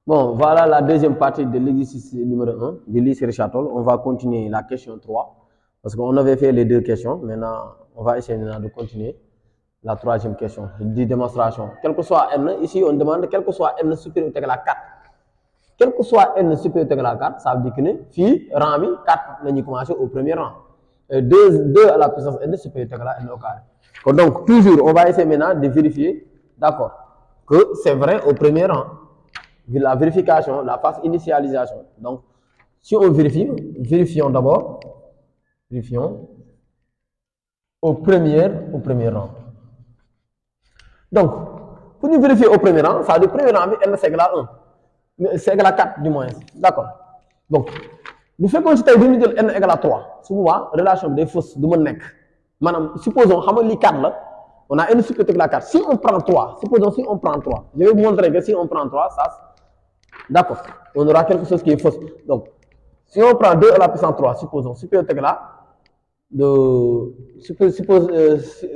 Bon, voilà la deuxième partie de l'exercice numéro 1 de Lys-Richard-Toll. On va continuer la question 3 parce qu'on avait fait les deux questions. Maintenant, on va essayer de continuer la troisième question de démonstration. Quel que soit n, ici on demande quel que soit n supérieur ou égal à 4. Quel que soit n supérieur ou égal à 4, ça veut dire que ici, rang 4, on a commencé au premier rang. 2 à la puissance n supérieur ou égal à n au carré. Donc, toujours, on va essayer maintenant de vérifier, d'accord, que c'est vrai au premier rang. La vérification, la phase initialisation. Donc, si on vérifie, vérifions d'abord, vérifions au premier rang. Donc, pour nous vérifier au premier rang, ça veut dire que le premier rang, n c'est égal à 1. C'est égal à 4 du moins. D'accord. Donc, nous faisons qu'on dit n égale à 3. Souvent, relation des fausses de mon nec. Madame, supposons, on a n supérieur égal à 4. Si on prend 3, supposons si on prend 3, je vais vous montrer que si on prend 3, ça, d'accord, on aura quelque chose qui est fausse. Donc, si on prend 2 à la puissance 3, supposons, supérieur égal à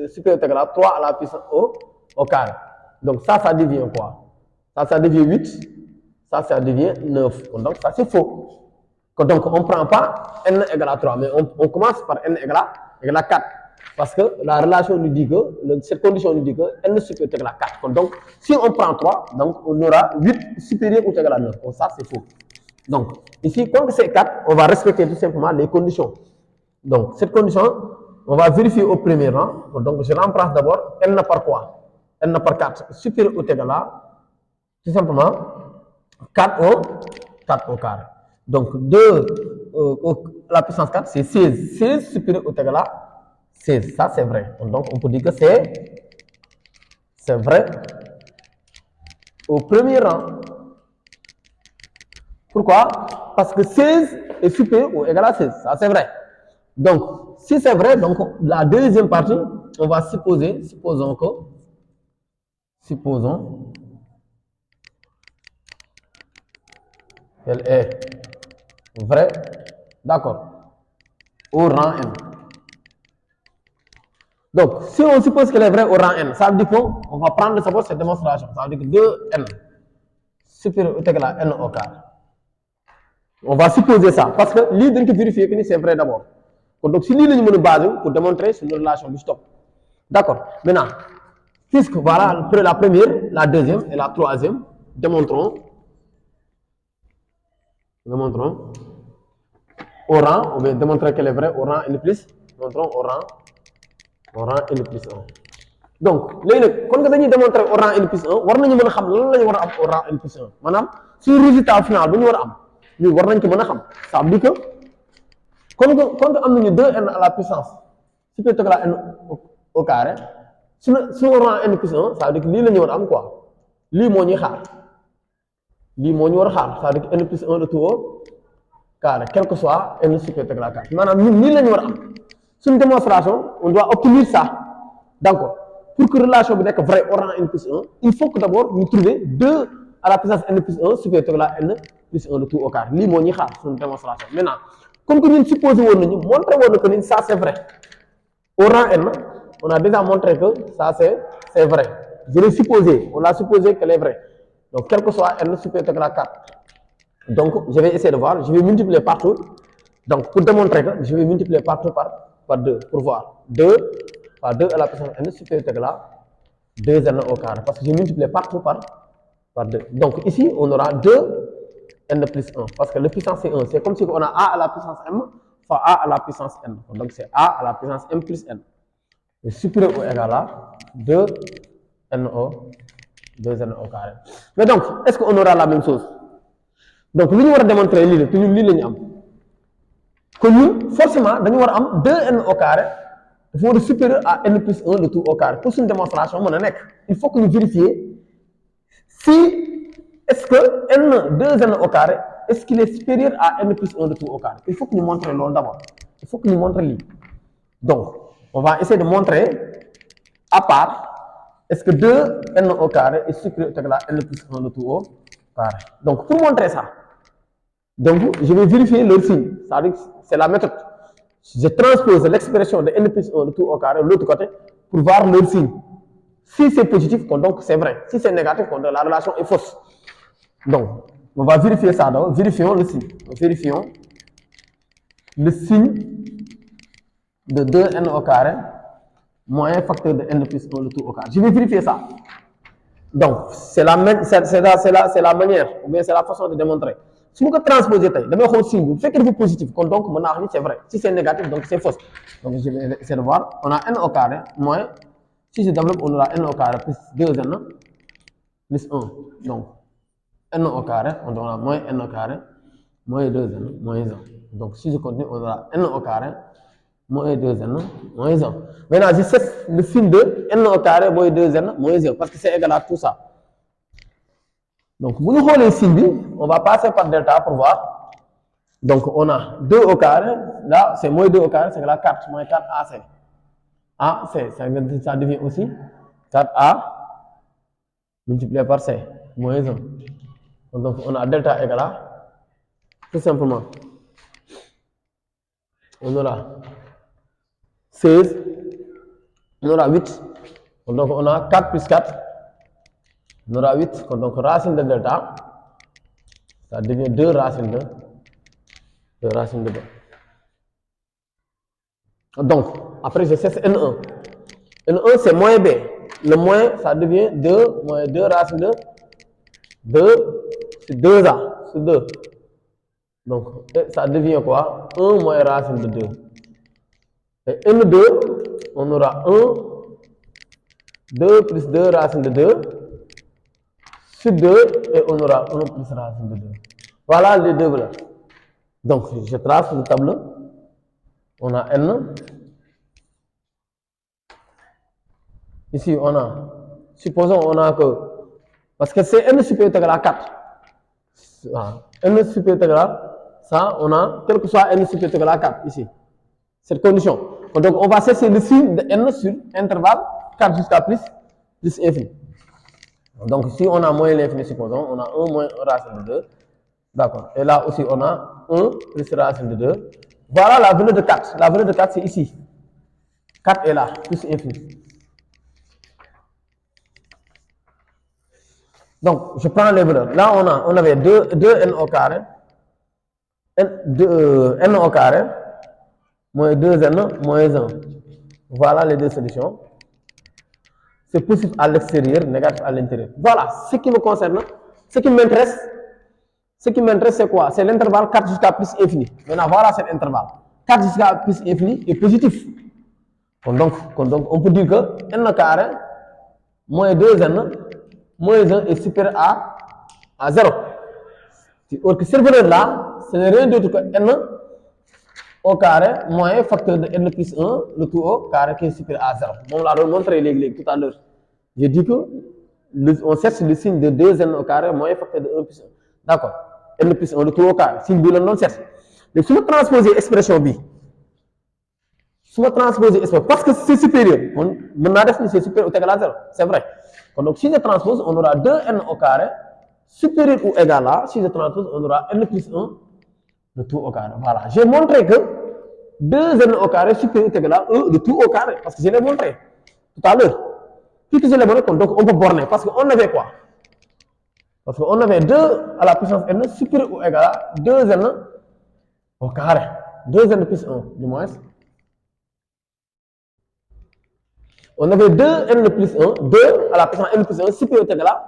supérieur égal à 3 à la puissance au carré. Donc, ça devient quoi? Ça devient 8. Ça devient 9. Donc, ça, c'est faux. Donc, on ne prend pas n égale à 3, mais on commence par n égale à 4. Parce que la relation nous dit que, cette condition nous dit que n supérieur égal à 4. Donc, si on prend 3, donc on aura 8 supérieur ou égal à 9. Donc, ça, c'est faux. Donc, ici, comme c'est 4, on va respecter tout simplement les conditions. Donc, cette condition, on va vérifier au premier rang. Donc, je remplace d'abord n par quoi? N par 4 supérieur ou égal à, tout simplement, 4 au carré. Donc, 2 à la puissance 4, c'est 16. 16 supérieur ou égal à 16. Ça, c'est vrai. Donc, on peut dire que c'est vrai au premier rang. Pourquoi? Parce que 16 est supérieur ou égal à 16. Ça, c'est vrai. Donc, si c'est vrai, donc la deuxième partie, on va supposons qu'elle est vraie, d'accord, au rang n. Donc, si on suppose qu'elle est vraie au rang n, ça veut dire qu'on va prendre d'abord cette démonstration. Ça veut dire que 2n supérieur ou égal à n au carré. On va supposer ça, parce que l'idée de vérifier que c'est vrai d'abord. Donc, si l'idée est basée pour démontrer sur une relation du stop. D'accord. Maintenant, puisque voilà la première, la deuxième et la troisième, démontrons au rang, on va démontrer qu'elle est vraie au rang n plus, démontrons au rang n plus 1. Donc, quand on démontrer au rang n plus 1, on va savoir au rang n plus 1. Madame, si le résultat final, nous allons savoir. Ça veut dire que, quand on a 2n à la puissance, supérieur à n au carré, si on rend n plus 1, ça veut dire que l'île est quoi? L'île est xaar. L'île est xaar. Ça veut dire que n plus 1 de tout au carré, quel que soit n supérieur à 4. Maintenant, nous l'avons. Sur une démonstration, on doit obtenir ça. D'accord. Pour que la relation soit vraie au rang n plus 1, il faut que d'abord nous trouvions 2 à la puissance n plus 1 supérieur à n plus 1 de tout au carré. L'île est xaar sur une démonstration. Maintenant, comme que nous supposons, montrer que ça c'est vrai. Au rang n, on a déjà montré que ça c'est vrai. Je l'ai supposé, on a supposé qu'elle est vraie. Donc, quel que soit n supérieur à 4. Donc, je vais essayer de voir, je vais multiplier partout. Donc, pour démontrer que je vais multiplier partout par 2, pour voir. 2 par 2 à la puissance n supérieur à 2n au carré. Parce que je multiplie partout par 2. Donc, ici, on aura 2n plus 1. Parce que la puissance c'est 1. C'est comme si on a a à la puissance m fois a à la puissance n. Donc, c'est a à la puissance m plus n. Et supérieur ou égal à 2n au carré. Mais donc, est-ce qu'on aura la même chose? Donc, nous allons démontrer l'île. Nous allons que nous, forcément, nous allons 2n au carré. Il faut être supérieur à n plus 1 de tout au carré. Pour une démonstration, il faut que nous vérifions si est-ce que n 2n au carré, est-ce qu'il est supérieur à n plus 1 de tout au carré. Il faut que nous montrions l'ordre d'abord. Il faut que nous montrions l'île. Donc, on va essayer de montrer à part, est-ce que 2n au carré est supérieur à n plus 1 de tout au carré. Donc, pour montrer ça, donc, je vais vérifier le signe. C'est la méthode. Je transpose l'expression de n plus 1 de tout au carré de l'autre côté pour voir le signe. Si c'est positif, donc c'est vrai. Si c'est négatif, donc la relation est fausse. Donc, On va vérifier ça donc. Vérifions le signe. Vérifions le signe de 2n au carré moins facteur de n plus 1 le tout au carré. Je vais vérifier ça. Donc, c'est la manière, ou bien c'est la façon de démontrer. Si vous transposez, vous signe, vous faites que c'est positif, donc c'est vrai. Si c'est négatif, donc c'est faux. Donc, je vais essayer de voir. On a n au carré moins, si je développe, on aura n au carré plus 2n plus 1. Donc, n au carré, on aura moins n au carré moins 2n moins 1. Donc, si je continue, on aura n au carré moins 2n moins 1. Maintenant, je sais le signe de n au carré moins 2n moins 1 parce que c'est égal à tout ça. Donc, si nous avons les signes, on va passer par delta pour voir. Donc, on a 2 au carré, là c'est moins 2 au carré, c'est égal à 4, moins 4 AC. AC, ça devient aussi 4A multiplié par C, moins 1. Donc, on a delta égal à, tout simplement, on aura 16, on aura 8, donc on a 4 plus 4, on aura 8, donc racine de delta, ça devient 2 racines de 2 racines de 2. Donc, après je cesse N1. N1 c'est moins B. Le moins, ça devient 2 moins 2 racines de 2, c'est 2A, c'est 2. Donc, ça devient quoi? 1 moins racine de 2. Et N2, on aura 1, 2 plus 2 racine de 2, sur 2, et on aura 1 plus racine de 2. Voilà les deux valeurs. Donc, je trace le tableau. On a N. Ici, on a, supposons on a que, parce que c'est N supérieur égal à 4. N supérieur égal à ça, on a, quel que soit N supérieur égal à 4 ici. Cette condition. Donc, on va cesser le signe de N sur intervalle 4 jusqu'à plus infini. Donc, si on a moins l'infini, supposons, on a 1 moins racine de 2. D'accord. Et là aussi, on a 1 plus racine de 2. Voilà la valeur de 4. La valeur de 4, c'est ici. 4 est là, plus infini. Donc, je prends les valeurs. Là, on avait 2n au carré, n au carré, moins 2n, moins 1. Voilà les deux solutions. C'est positif à l'extérieur, négatif à l'intérieur. Voilà ce qui me concerne. Ce qui m'intéresse, c'est quoi? C'est l'intervalle 4 jusqu'à plus infini. Maintenant, voilà cet intervalle. 4 jusqu'à plus infini est positif. Donc, on peut dire que n au carré, moins 2n, moins 1 est supérieur à 0. Or que cette valeur-là, ce n'est rien d'autre que n au carré moins facteur de n plus 1, le tout au carré qui est supérieur à 0. On l'a montré tout à l'heure. J'ai dit que on cherche le signe de 2n au carré moins facteur de 1 plus 1. D'accord. N plus 1, le tout au carré. Signe bi on cherche. Mais si on transpose l'expression B, parce que c'est supérieur, c'est supérieur ou égal à 0. C'est vrai. Donc si je transpose, on aura 2n au carré supérieur ou égal à, si je transpose, on aura n plus 1, le tout au carré. Voilà. J'ai montré que 2n au carré supérieur ou égal à 1, le tout au carré. Parce que je l'ai montré tout à l'heure. Puisque je l'ai montré, donc on peut borner. Parce qu'on avait quoi? Parce qu'on avait 2 à la puissance n supérieur ou égal à 2n au carré. 2n plus 1, du moins. On avait 2n plus 1, 2 à la puissance n plus 1 supérieur ou égal à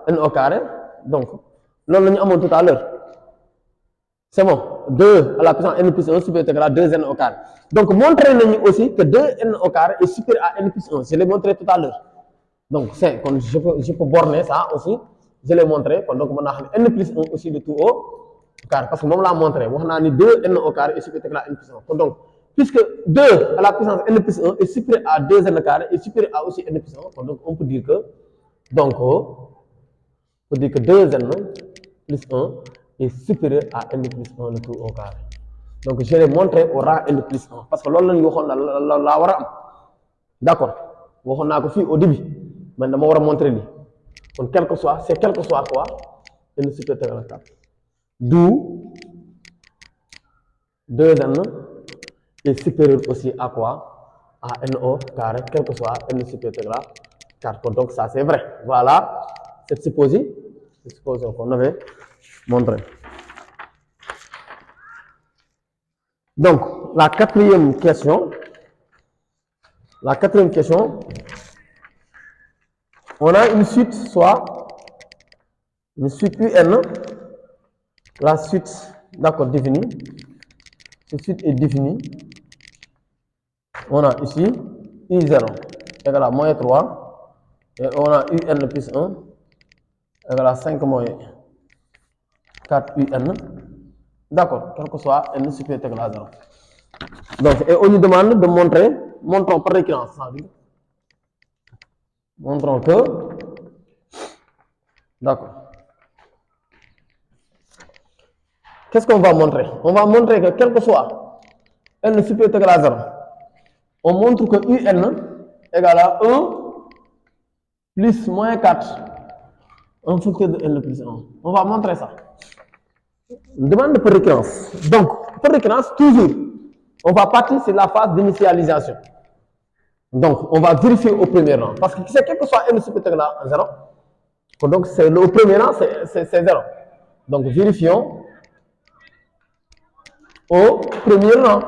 n au carré. Donc, là, on a tout à l'heure. C'est bon. 2 à la puissance n plus 1 supérieur ou égal à 2n au carré. Donc, montrez-nous aussi que 2n au carré est supérieur à n plus 1. Je l'ai montré tout à l'heure. Donc, je peux borner ça aussi. Je l'ai montré. Donc, on a n plus 1 aussi de tout au carré. Parce que moi, je l'ai montré. On a 2n au carré est supérieur ou égal à n plus 1. Donc, puisque 2 à la puissance n plus 1 est supérieur à 2n carré et supérieur à aussi n plus 1, donc on peut dire que, 2n plus 1 est supérieur à n plus 1 le tout au carré. Donc je l'ai montré au rang n plus 1 parce que l'on l'a war a am. D'accord. Waxoon naa ko fii au début mais dama war a montrer lii. Donc quel que soit quoi, n supérieur à 4. D'où 2n est supérieur aussi à quoi? À n au carré, quel que soit n supérieur à 4. Donc ça c'est vrai. Voilà cette supposée. Supposons qu'on avait montré. Donc, la quatrième question, on a une suite, soit une suite UN, la suite, d'accord, définie. Cette suite est définie. On a ici I0 égale à moins 3, et on a UN plus 1 égale à 5 moins 4 UN. D'accord, quel que soit N supérieur égal à 0. Donc, et on nous demande de montrer, montrons par récurrence, montrons que, d'accord. Qu'est-ce qu'on va montrer? On va montrer que quel que soit N supérieur égal à 0, on montre que UN égale à 1 plus moins 4, un facteur de N plus 1. On va montrer ça. On demande par récurrence. Donc, par récurrence, toujours, on va partir sur la phase d'initialisation. Donc, on va vérifier au premier rang. Parce que quel que soit N supérieur égal à 0, donc au premier rang, c'est 0. Donc, vérifions au premier rang.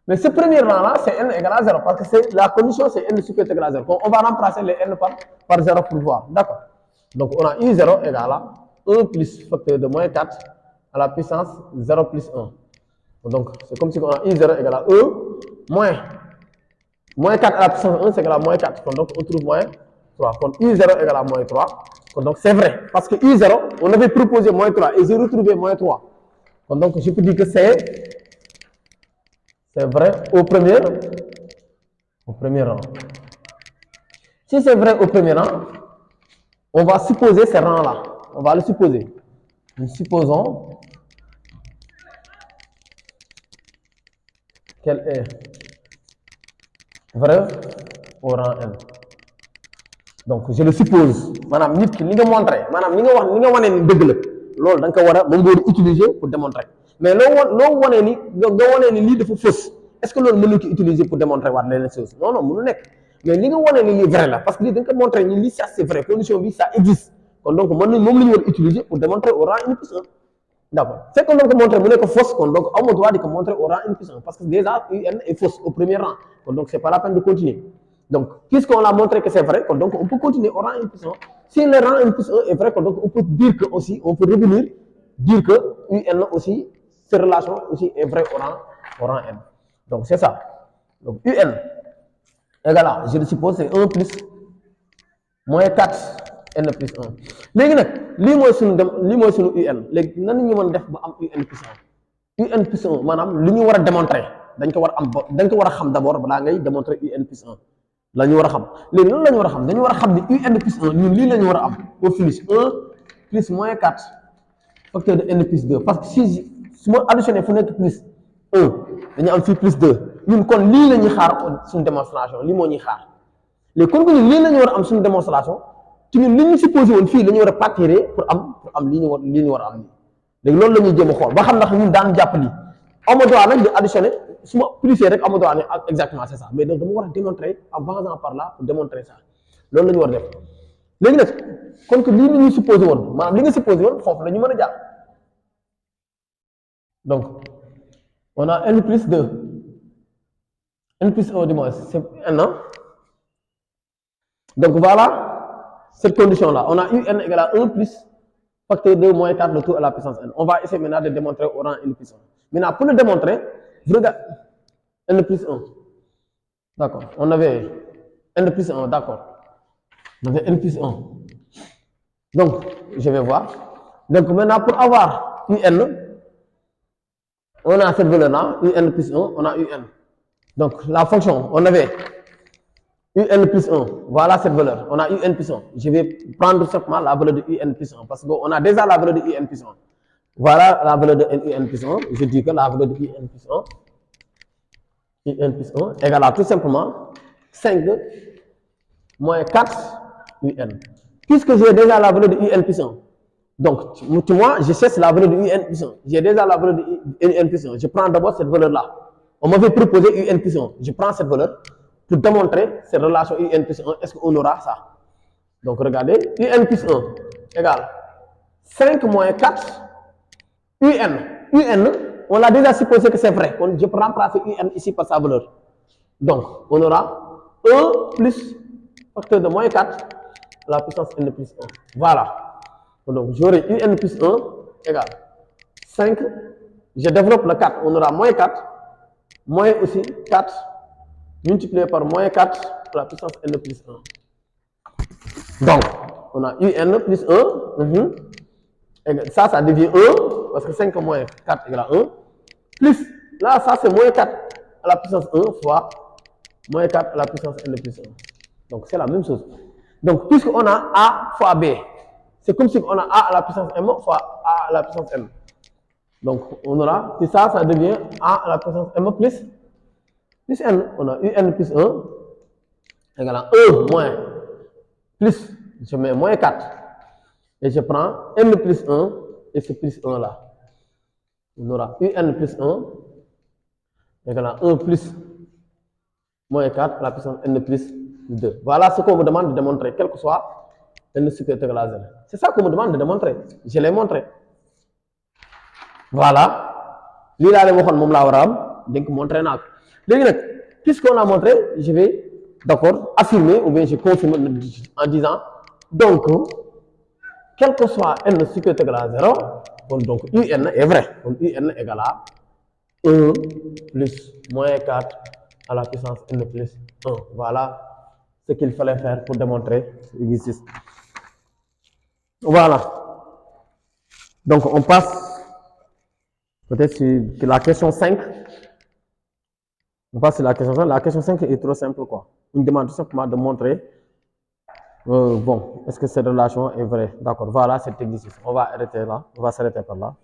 Mais ce premier rang-là, c'est N égale à 0. Parce que la condition, c'est N supérieur égal à 0. On va remplacer les N par 0 pour voir. D'accord. Donc, on a I0 égale à 1 plus facteur de moins 4 à la puissance 0 plus 1. Donc, c'est comme si on a I0 égale à 1 moins 4 à la puissance 1, c'est égal à moins 4. Donc, on trouve moins 3. Donc, I0 égale à moins 3. Donc, c'est vrai. Parce que I0, on avait proposé moins 3 et j'ai retrouvé moins 3. Donc, je peux dire que c'est vrai au premier rang. Si c'est vrai au premier rang, on va supposer ces rangs-là. On va le supposer. Nous supposons qu'elle est vraie au rang N. Donc, je le suppose. Madame, nit ki li nga montré, madame, li nga wane ni dëgg la. Loolu da nga ko war a moom nga utiliser pour démontrer. Mais loo wane ni lii dafa fausse. Est-ce que loolu mën nañu ko utiliser pour démontrer waat leneen chose? Non, non, mënu nekk. Mais li nga wane ni lii vrai la, parce que lii da nga ko montré ni lii ça c'est vrai, condition bi ça existe. Kon donc moom la ñu war a utiliser pour démontrer au rang N plus 1. D'accord. C'est qu'on doit montrer que fausse, donc on doit montrer au rang N plus 1, parce que déjà UN est fausse au premier rang. Donc c'est pas la peine de continuer. Donc, puisqu'on a montré que c'est vrai, donc on peut continuer au rang N plus 1. Si le rang N plus 1 est vrai, donc on peut dire que aussi, on peut revenir, dire que UN aussi, cette relation aussi est vraie au rang N. Donc c'est ça. Donc UN égale à, je le suppose, c'est 1 plus moins 4 N plus 1. Léegi nag lii mooy sunu UN léegi nan ñu mën def ba am UN plus 1 UN plus 1 maanaam li ñu war a démontrer dañ ko war a am dañ ko war a xam d'abord balaa ngay démontrer UN plus 1 la ñu war a xam léegi lan la ñu war a xam dañu war a xam ni UN plus 1 ñun lii la ñu war a am au finish 1 plus moins 4 facteur de N plus 2 parce que si su ma additionné fu nekk plus 1 dañu am fii plus 2 ñun kon lii la ñuy xaar suñu démonstration lii moo ñuy xaar léegi kon ñun lii la ñu war a am suñu démonstration ci ñun li ñu supposé woon fii la ñu war a partir pour am lii ñu war a am nii léegi loolu la ñuy jéem a xool ba xam ndax ñun daan jàpp lii amoo droit nag di additionné su ma plusé rek amoo droit ne exactement c'est ça mais donc dama war a démontrer en passant par là pour démontrer ça loolu la ñu war a def léegi nag kon que lii la ñuy supposé woon maanaam li nga supposé woon foofu la ñu mën a jàpp donc on a N plus 2 N plus 1 du moins c'est N. Donc voilà cette condition-là. On a UN égale à 1 plus facteur 2 moins 4 le tout à la puissance N. On va essayer maintenant de démontrer au rang N plus 1. Maintenant, pour le démontrer, je regarde N plus 1. D'accord. On avait N plus 1, d'accord. On avait N plus 1. Donc, je vais voir. Donc maintenant, pour avoir UN, on a cette valeur-là, UN plus 1, on a UN. Donc la fonction, on avait UN plus 1, voilà cette valeur. On a UN plus 1. Je vais prendre simplement la valeur de UN plus 1 parce qu'on a déjà la valeur de UN plus 1. Voilà la valeur de UN plus 1. Je dis que la valeur de UN plus 1 égale à tout simplement 5 moins 4 UN. Puisque j'ai déjà la valeur de UN plus 1, donc moi je cherche la valeur de UN plus 1. J'ai déjà la valeur de UN plus 1. Je prends d'abord cette valeur-là. On m'avait proposé UN plus 1. Je prends cette valeur pour démontrer cette relation UN plus 1. Est-ce qu'on aura ça? Donc regardez, UN plus 1. égale 5 moins 4 UN. UN, on l'a déjà supposé que c'est vrai. Je peux remplacer UN ici par sa valeur. Donc, on aura 1 plus facteur de moins 4 à la puissance n plus 1. Voilà. Donc, j'aurai UN plus 1 égale 5. Je développe le 4. On aura moins 4. Moins aussi 4 multiplié par moins 4 à la puissance n plus 1. Donc, on a UN plus 1. Ça devient 1. Parce que 5 moins 4 égale 1. Plus, là, ça c'est moins 4 à la puissance 1 fois moins 4 à la puissance n plus 1. Donc, c'est la même chose. Donc, puisqu'on a A fois B, c'est comme si on a A à la puissance M fois A à la puissance M. Donc, on aura, si ça devient A à la puissance M plus N. On a UN plus 1 égale à 1 moins plus, je mets moins 4. Et je prends N plus 1 et ce plus 1 là. On aura UN plus 1 égale à 1 plus moins 4 à la puissance N plus 2. Voilà ce qu'on me demande de démontrer, quel que soit N supérieur à Z. C'est ça qu'on me demande de démontrer. Je l'ai montré. Voilà. Lii laa leen waxoon moom laa war a am donc montré naa ko. Léegi nag, puisqu'on a montré, je vais d'accord affirmer ou bien je confirme en disant donc quel que soit N supérieur à 0, donc UN est vrai. Donc UN égale à 1 plus moins 4 à la puissance N plus 1. Voilà ce qu'il fallait faire pour démontrer l'existence. Voilà. Donc on passe peut-être sur la question 5. On passe sur la question 5. La question 5 est trop simple, quoi. On demande tout simplement de montrer, bon, est-ce que cette relation est vraie? D'accord, voilà cet exercice. On va arrêter là. On va s'arrêter par là.